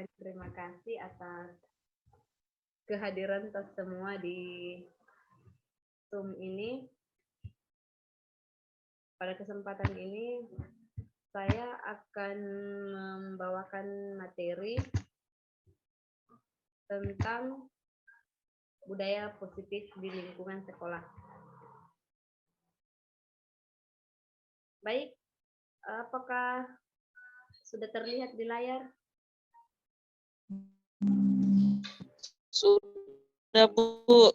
mengucapkan terima kasih atas kehadiran kita semua di Zoom ini. Pada kesempatan ini, saya akan membawakan materi tentang budaya positif di lingkungan sekolah. Baik, apakah sudah terlihat di layar? Sudah, Bu.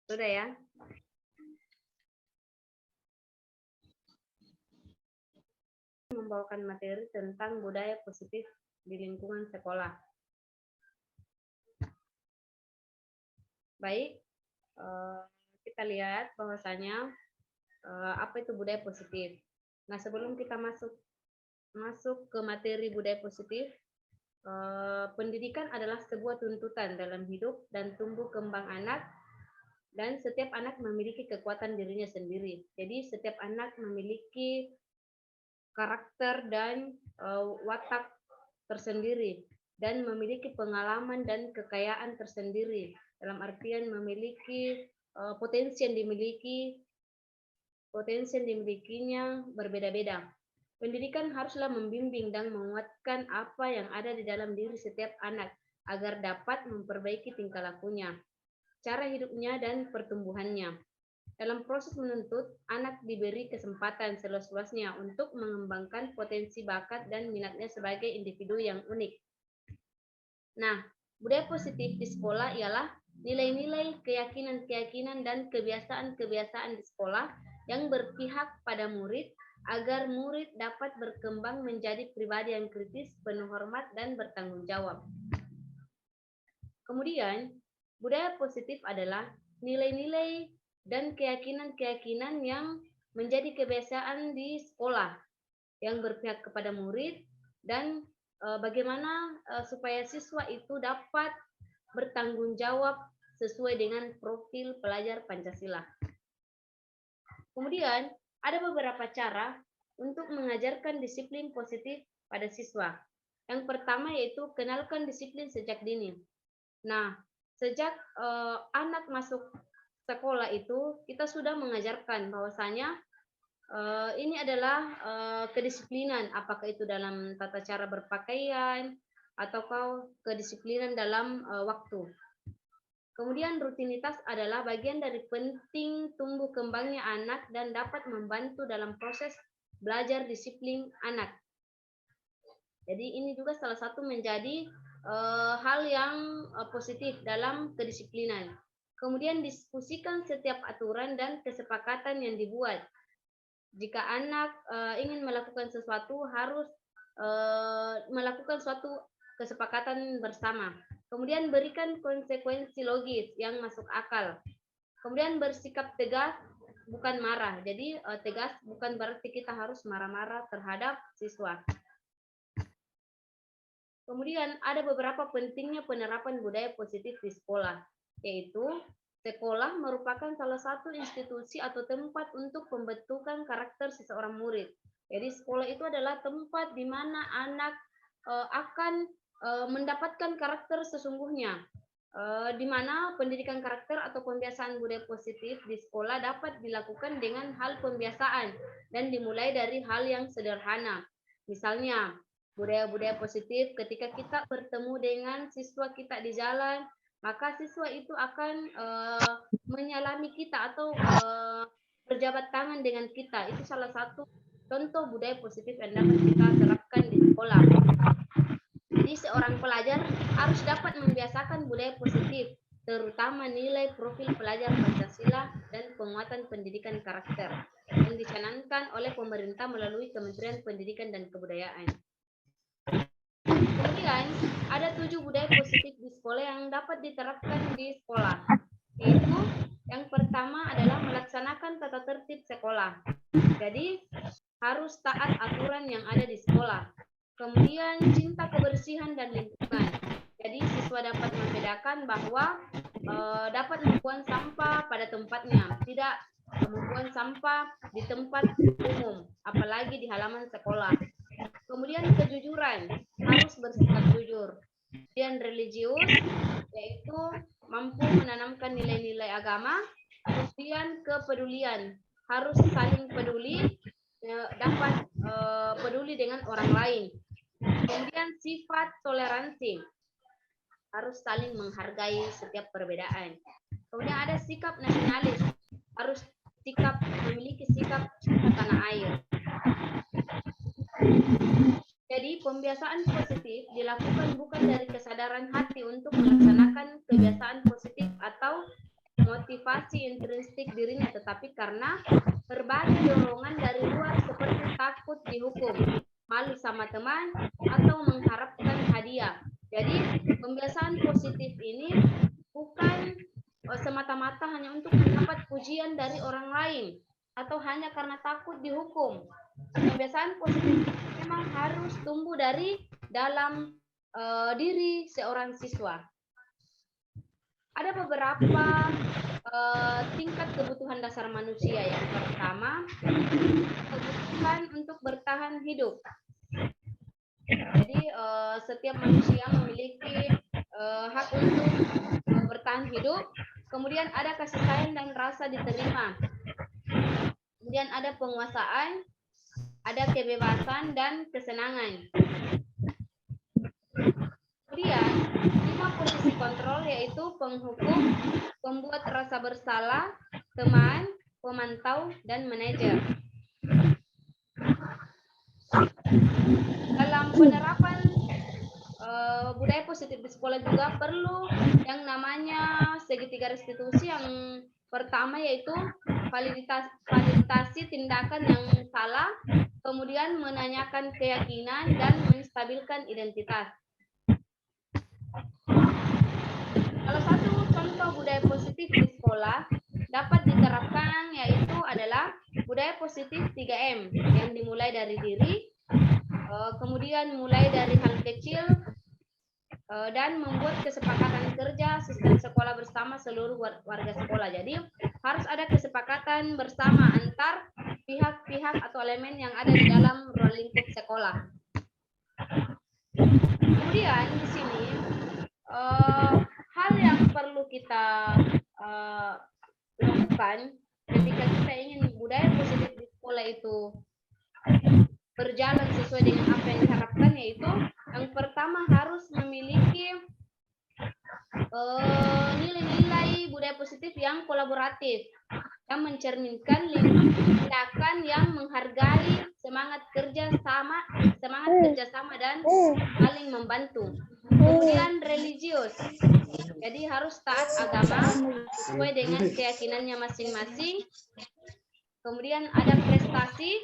Sudah ya? Membawakan materi tentang budaya positif di lingkungan sekolah. Baik, kita lihat bahwasanya apa itu budaya positif. Nah, sebelum kita masuk ke materi budaya positif, pendidikan adalah sebuah tuntutan dalam hidup dan tumbuh kembang anak, dan setiap anak memiliki kekuatan dirinya sendiri. Jadi setiap anak memiliki karakter dan watak tersendiri dan memiliki pengalaman dan kekayaan tersendiri, dalam artian memiliki potensi yang dimilikinya berbeda-beda. Pendidikan haruslah membimbing dan menguatkan apa yang ada di dalam diri setiap anak agar dapat memperbaiki tingkah lakunya, cara hidupnya, dan pertumbuhannya. Dalam proses menuntut, anak diberi kesempatan seluas-luasnya untuk mengembangkan potensi bakat dan minatnya sebagai individu yang unik. Nah, budaya positif di sekolah ialah nilai-nilai, keyakinan-keyakinan, dan kebiasaan-kebiasaan di sekolah yang berpihak pada murid agar murid dapat berkembang menjadi pribadi yang kritis, penuh hormat, dan bertanggung jawab. Kemudian, budaya positif adalah nilai-nilai dan keyakinan-keyakinan yang menjadi kebiasaan di sekolah yang berpihak kepada murid dan bagaimana supaya siswa itu dapat bertanggung jawab sesuai dengan profil pelajar Pancasila. Kemudian, ada beberapa cara untuk mengajarkan disiplin positif pada siswa. Yang pertama yaitu kenalkan disiplin sejak dini. Nah, sejak anak masuk sekolah itu kita sudah mengajarkan bahwasanya ini adalah kedisiplinan, apakah itu dalam tata cara berpakaian atau kedisiplinan dalam waktu. Kemudian rutinitas adalah bagian dari penting tumbuh kembangnya anak dan dapat membantu dalam proses belajar disiplin anak. Jadi ini juga salah satu menjadi hal yang positif dalam kedisiplinan. Kemudian diskusikan setiap aturan dan kesepakatan yang dibuat. Jika anak ingin melakukan sesuatu, harus melakukan suatu kesepakatan bersama. Kemudian berikan konsekuensi logis yang masuk akal. Kemudian bersikap tegas, bukan marah. Jadi tegas bukan berarti kita harus marah-marah terhadap siswa. Kemudian ada beberapa pentingnya penerapan budaya positif di sekolah, yaitu sekolah merupakan salah satu institusi atau tempat untuk pembentukan karakter seseorang murid. Jadi sekolah itu adalah tempat di mana anak akan mendapatkan karakter sesungguhnya, di mana pendidikan karakter atau pembiasaan budaya positif di sekolah dapat dilakukan dengan hal pembiasaan dan dimulai dari hal yang sederhana. Misalnya, budaya-budaya positif ketika kita bertemu dengan siswa kita di jalan, maka siswa itu akan menyalami kita atau berjabat tangan dengan kita. Itu salah satu contoh budaya positif yang dapat kita terapkan di sekolah. Jadi seorang pelajar harus dapat membiasakan budaya positif, terutama nilai profil pelajar Pancasila dan penguatan pendidikan karakter yang dicanangkan oleh pemerintah melalui Kementerian Pendidikan dan Kebudayaan. Kemudian ada 7 budaya positif di sekolah yang dapat diterapkan di sekolah, yaitu yang pertama adalah melaksanakan tata tertib sekolah. Jadi harus taat aturan yang ada di sekolah. Kemudian cinta kebersihan dan lingkungan. Jadi siswa dapat membedakan bahwa dapat membuang sampah pada tempatnya, tidak membuang sampah di tempat umum, apalagi di halaman sekolah. Kemudian kejujuran. harus bersikap jujur. Kemudian religius, yaitu mampu menanamkan nilai-nilai agama. Kemudian kepedulian, harus saling peduli, dapat peduli dengan orang lain. Kemudian sifat toleransi, harus saling menghargai setiap perbedaan. Kemudian ada sikap nasionalis, harus memiliki sikap cinta tanah air. Jadi pembiasaan positif dilakukan bukan dari kesadaran hati untuk melaksanakan kebiasaan positif atau motivasi intrinsik dirinya, tetapi karena berbagai dorongan dari luar seperti takut dihukum, malu sama teman, atau mengharapkan hadiah. Jadi pembiasaan positif ini bukan semata-mata hanya untuk mendapat pujian dari orang lain atau hanya karena takut dihukum. Kebiasaan positif memang harus tumbuh dari dalam diri seorang siswa. Ada beberapa tingkat kebutuhan dasar manusia. Yang pertama, kebutuhan untuk bertahan hidup. Jadi setiap manusia memiliki hak untuk bertahan hidup. Kemudian ada kasih sayang dan rasa diterima. Kemudian ada penguasaan, ada kebebasan dan kesenangan. Kemudian 5 posisi kontrol, yaitu penghukum, pembuat rasa bersalah, teman, pemantau, dan manajer. Dalam penerapan budaya positif di sekolah juga perlu yang namanya segitiga restitusi. Yang pertama yaitu validasi tindakan yang salah, kemudian menanyakan keyakinan dan menstabilkan identitas. Salah satu contoh budaya positif di sekolah dapat diterapkan yaitu adalah budaya positif 3M yang dimulai dari diri, kemudian mulai dari hal kecil, dan membuat kesepakatan kerja sistem sekolah bersama seluruh warga sekolah. Jadi harus ada kesepakatan bersama antar pihak-pihak atau elemen yang ada di dalam ruang lingkup sekolah. Kemudian di sini hal yang perlu kita lakukan ketika kita ingin budaya positif di sekolah itu berjalan sesuai dengan apa yang diharapkan, yaitu yang pertama harus memiliki nilai-nilai budaya positif yang kolaboratif, yang mencerminkan tindakan yang menghargai semangat kerjasama dan saling membantu. Kemudian religius, jadi harus taat agama sesuai dengan keyakinannya masing-masing. Kemudian ada prestasi,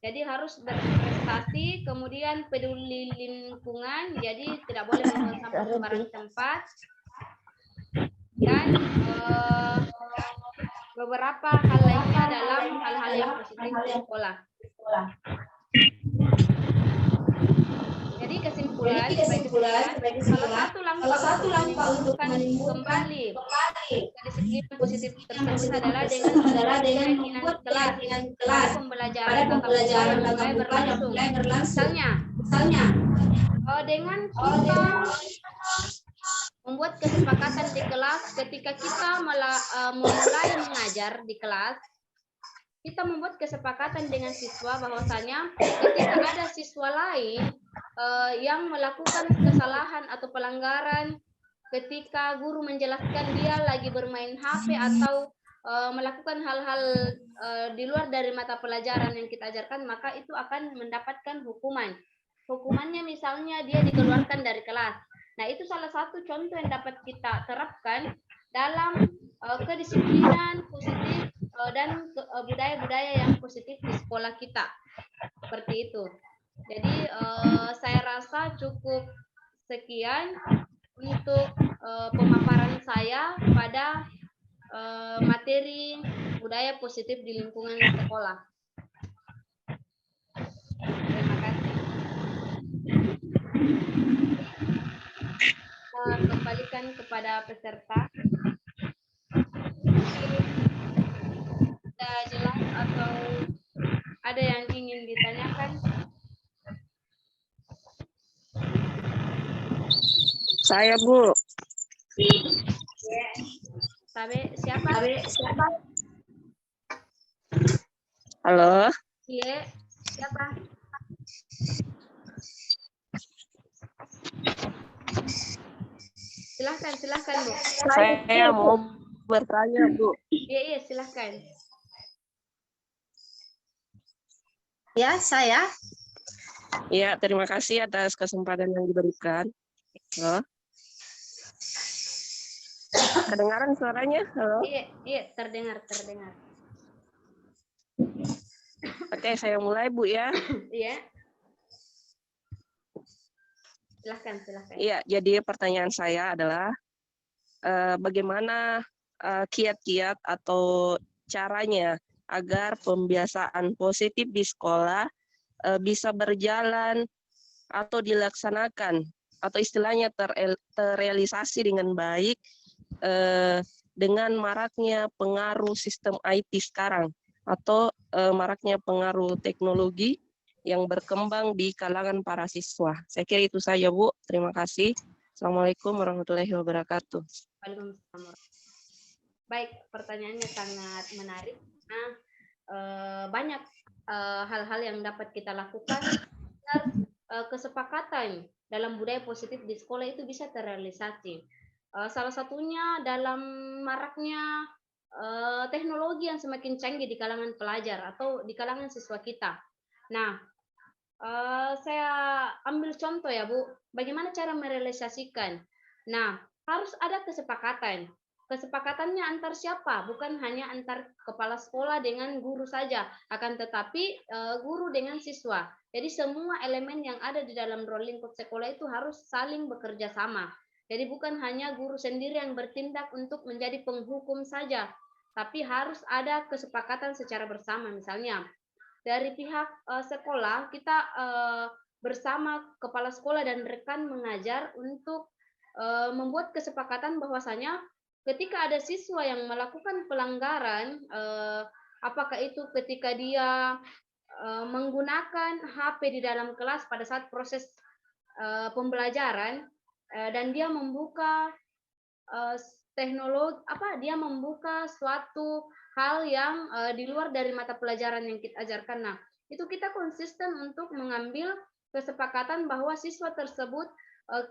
jadi harus berprestasi. Kemudian peduli lingkungan, jadi tidak boleh membuang sampah sembarang tempat. Dan beberapa hal lainnya dalam hal-hal yang positif di sekolah. Jadi kesimpulan sebagai salah satu langkah untuk menumbuhkan kembali disiplin positif tersebut adalah dengan membuat keyakinan kelas pembelajaran mulai berlangsung. Misalnya dengan kita membuat kesepakatan di kelas ketika kita mulai mengajar di kelas, kita membuat kesepakatan dengan siswa bahwasanya ketika ada siswa lain yang melakukan kesalahan atau pelanggaran, ketika guru menjelaskan dia lagi bermain HP atau melakukan hal-hal di luar dari mata pelajaran yang kita ajarkan, maka itu akan mendapatkan hukuman. Hukumannya misalnya dia dikeluarkan dari kelas. Nah, itu salah satu contoh yang dapat kita terapkan dalam kedisiplinan positif dan budaya-budaya yang positif di sekolah kita. Seperti itu. Jadi saya rasa cukup sekian untuk pemaparan saya pada materi budaya positif di lingkungan sekolah. Terima kasih. Kembalikan kepada peserta. Sudah jelas atau ada yang ingin ditanyakan? Saya, Bu. Siapa? Halo. Iya, siapa? Silahkan, Bu. Saya mau bertanya, Bu. Iya, silahkan. Ya, saya. Iya, terima kasih atas kesempatan yang diberikan. Halo. Kedengaran suaranya? Halo. Iya, terdengar. Oke, saya mulai, Bu ya. Iya. Silahkan. Iya, jadi pertanyaan saya adalah bagaimana kiat-kiat atau caranya agar pembiasaan positif di sekolah bisa berjalan atau dilaksanakan atau istilahnya terrealisasi dengan baik dengan maraknya pengaruh sistem IT sekarang atau maraknya pengaruh teknologi yang berkembang di kalangan para siswa. Saya kira itu saja, Bu. Terima kasih. Assalamualaikum warahmatullahi wabarakatuh. Waalaikumsalam. Baik, pertanyaannya sangat menarik. Nah, banyak hal-hal yang dapat kita lakukan agar kesepakatan dalam budaya positif di sekolah itu bisa terrealisasi. Salah satunya dalam maraknya teknologi yang semakin canggih di kalangan pelajar atau di kalangan siswa kita. Nah, saya ambil contoh ya, Bu. Bagaimana cara merealisasikan? Nah, harus ada kesepakatan. Kesepakatannya antar siapa? Bukan hanya antar kepala sekolah dengan guru saja, akan tetapi guru dengan siswa. Jadi semua elemen yang ada di dalam ruang lingkup sekolah itu harus saling bekerja sama. Jadi bukan hanya guru sendiri yang bertindak untuk menjadi penghukum saja, tapi harus ada kesepakatan secara bersama. Misalnya, dari pihak sekolah kita bersama kepala sekolah dan rekan mengajar untuk membuat kesepakatan bahwasanya ketika ada siswa yang melakukan pelanggaran, apakah itu ketika dia menggunakan HP di dalam kelas pada saat proses pembelajaran dan dia membuka teknologi dia membuka suatu hal yang di luar dari mata pelajaran yang kita ajarkan. Nah, itu kita konsisten untuk mengambil kesepakatan bahwa siswa tersebut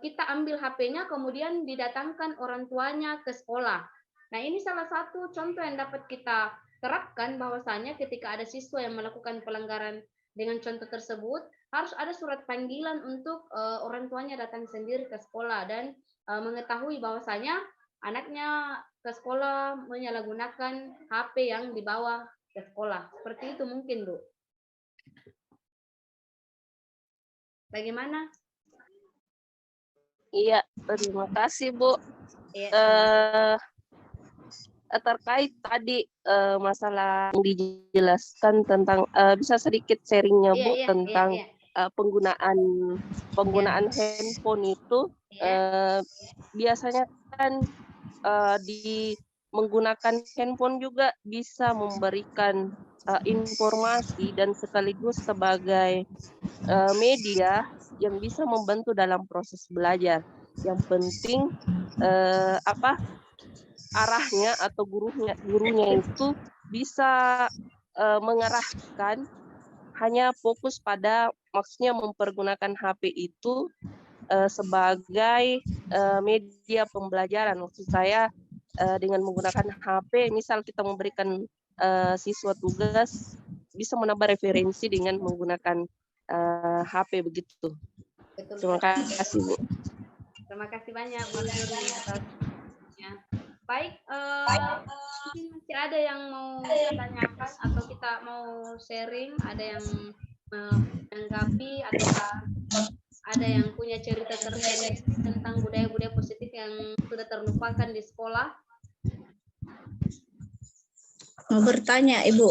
kita ambil HP-nya kemudian didatangkan orang tuanya ke sekolah. Nah, ini salah satu contoh yang dapat kita terapkan bahwasanya ketika ada siswa yang melakukan pelanggaran dengan contoh tersebut harus ada surat panggilan untuk orang tuanya datang sendiri ke sekolah dan mengetahui bahwasanya anaknya ke sekolah menyalahgunakan HP yang dibawa ke sekolah. Seperti itu mungkin, Bu. Bagaimana? Iya, terima kasih, Bu. Terkait tadi masalah yang dijelaskan tentang bisa sedikit sharingnya, Bu, tentang penggunaan handphone itu biasanya kan di menggunakan handphone juga bisa memberikan informasi dan sekaligus sebagai media yang bisa membantu dalam proses belajar. Yang penting arahnya atau gurunya itu bisa mengarahkan hanya fokus pada maksudnya mempergunakan HP itu sebagai media pembelajaran. Maksud saya dengan menggunakan HP, misal kita memberikan siswa tugas bisa menambah referensi dengan menggunakan HP begitu. Betul. Terima kasih, Bu. Terima kasih banyak, Bu Nurni, atas baik. Mungkin masih ada yang mau ditanyakan atau kita mau sharing, ada yang menanggapi atau ada yang punya cerita terpendek tentang budaya-budaya positif yang sudah terlupakan di sekolah? Mau bertanya, Ibu?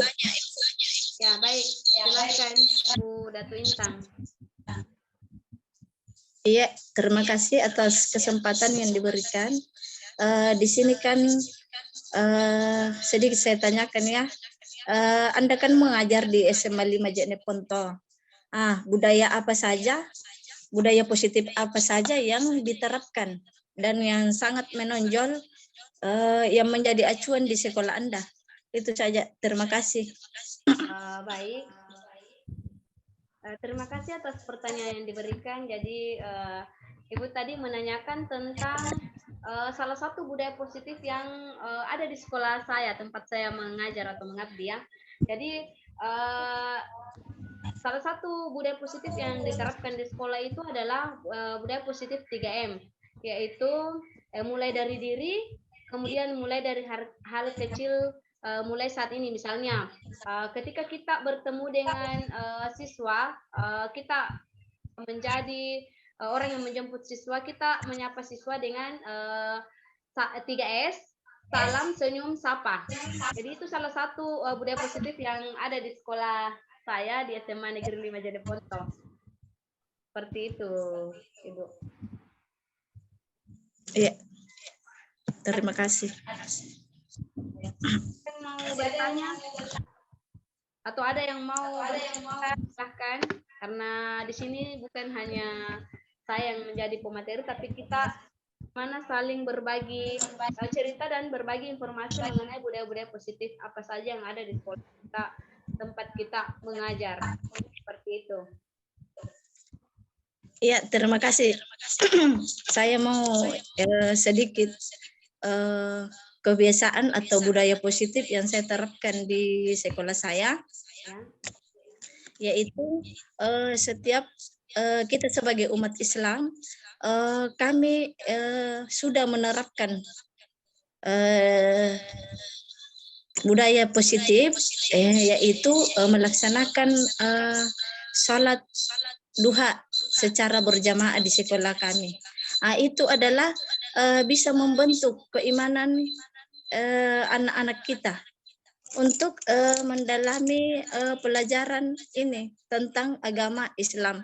Ya, baik. Silakan, Bu Datu Intang. Iya, terima kasih atas kesempatan yang diberikan. Di sini kan sedikit saya tanyakan ya. Anda kan mengajar di SMA 5 Jene Ponto. Budaya apa saja budaya positif apa saja yang diterapkan dan yang sangat menonjol yang menjadi acuan di sekolah Anda. Itu saja. Terima kasih. Baik. Terima kasih atas pertanyaan yang diberikan. Jadi Ibu tadi menanyakan tentang salah satu budaya positif yang ada di sekolah saya, tempat saya mengajar atau mengabdi ya. Jadi salah satu budaya positif yang diterapkan di sekolah itu adalah budaya positif 3M, yaitu mulai dari diri, kemudian mulai dari hal kecil, mulai saat ini misalnya ketika kita bertemu dengan siswa, kita menjadi orang yang menjemput siswa, kita menyapa siswa dengan 3S, salam, senyum, sapa. Jadi itu salah satu budaya positif yang ada di sekolah saya di SMA Negeri 5 Jeneponto. Seperti itu, Ibu. Iya. Terima kasih. Yang mau bertanya atau ada yang mau silahkan, karena di sini bukan hanya saya yang menjadi pemateri, tapi kita mana saling berbagi cerita dan berbagi informasi mengenai budaya-budaya positif apa saja yang ada di sekolah kita, tempat kita mengajar. Seperti itu. Iya, terima kasih. Saya mau sedikit kebiasaan atau budaya positif yang saya terapkan di sekolah saya, yaitu setiap kita sebagai umat Islam, kami sudah menerapkan budaya positif, yaitu melaksanakan sholat duha secara berjamaah di sekolah kami. Itu adalah bisa membentuk keimanan anak-anak kita untuk mendalami pelajaran ini tentang agama Islam.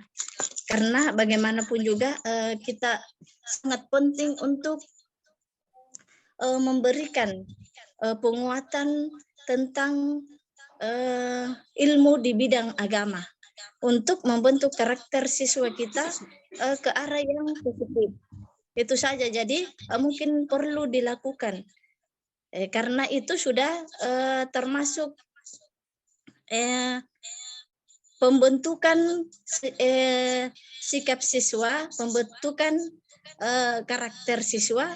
Karena bagaimanapun juga kita sangat penting untuk memberikan penguatan tentang ilmu di bidang agama untuk membentuk karakter siswa kita ke arah yang positif. Itu saja. Jadi mungkin perlu dilakukan karena itu sudah termasuk pembentukan sikap siswa, pembentukan karakter siswa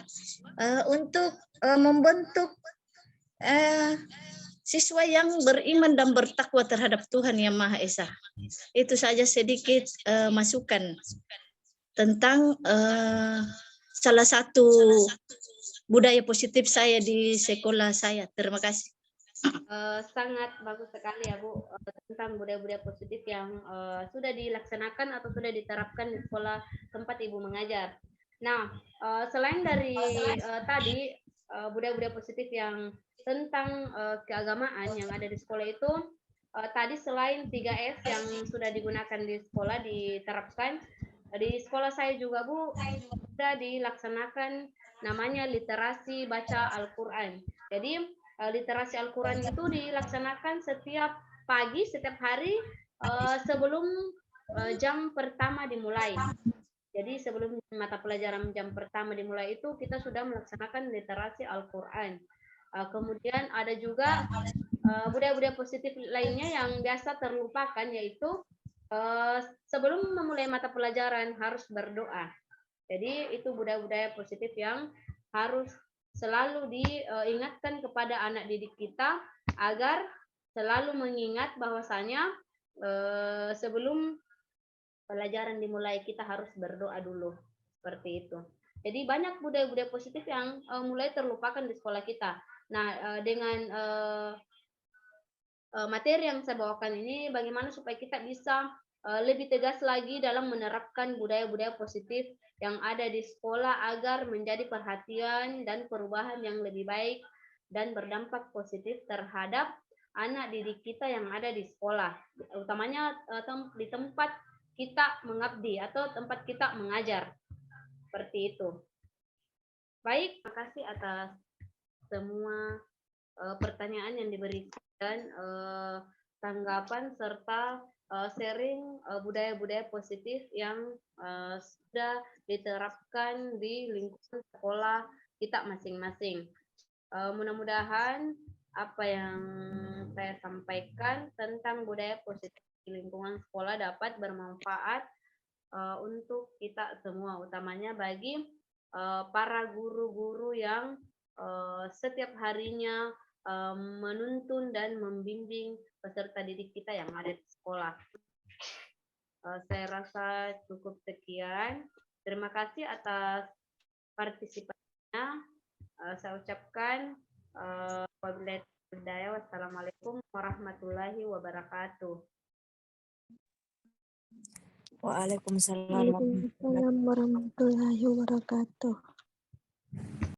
untuk membentuk siswa yang beriman dan bertakwa terhadap Tuhan Yang Maha Esa. Itu saja sedikit masukan tentang salah satu budaya positif saya di sekolah saya. Terima kasih. Sangat bagus sekali ya Bu, tentang budaya-budaya positif yang sudah dilaksanakan atau sudah diterapkan di sekolah tempat Ibu mengajar. Nah, selain dari tadi budaya-budaya positif yang tentang keagamaan yang ada di sekolah itu, tadi selain 3S yang sudah digunakan di sekolah diterapkan, di sekolah saya juga Bu, sudah dilaksanakan namanya literasi baca Al-Quran. Jadi literasi Al-Quran itu dilaksanakan setiap pagi, setiap hari sebelum jam pertama dimulai. Jadi sebelum mata pelajaran jam pertama dimulai itu kita sudah melaksanakan literasi Al-Quran. Kemudian ada juga budaya-budaya positif lainnya yang biasa terlupakan, yaitu sebelum memulai mata pelajaran harus berdoa. Jadi itu budaya-budaya positif yang harus selalu diingatkan kepada anak didik kita agar selalu mengingat bahwasanya sebelum pelajaran dimulai kita harus berdoa dulu, seperti itu. Jadi banyak budaya-budaya positif yang mulai terlupakan di sekolah kita. Nah, dengan materi yang saya bawakan ini, bagaimana supaya kita bisa lebih tegas lagi dalam menerapkan budaya-budaya positif yang ada di sekolah agar menjadi perhatian dan perubahan yang lebih baik dan berdampak positif terhadap anak didik kita yang ada di sekolah, utamanya di tempat kita mengabdi atau tempat kita mengajar. Seperti itu. Baik, terima kasih atas semua pertanyaan yang diberikan, tanggapan serta sharing budaya-budaya positif yang sudah diterapkan di lingkungan sekolah kita masing-masing. Mudah-mudahan apa yang saya sampaikan tentang budaya positif di lingkungan sekolah dapat bermanfaat untuk kita semua, utamanya bagi para guru-guru yang setiap harinya menuntun dan membimbing peserta didik kita yang ada di sekolah. Saya rasa cukup sekian. Terima kasih atas partisipasinya. Saya ucapkan wabillahi hidayah. Wassalamualaikum warahmatullahi wabarakatuh. Waalaikumsalam Waalaikumsalam warahmatullahi wabarakatuh.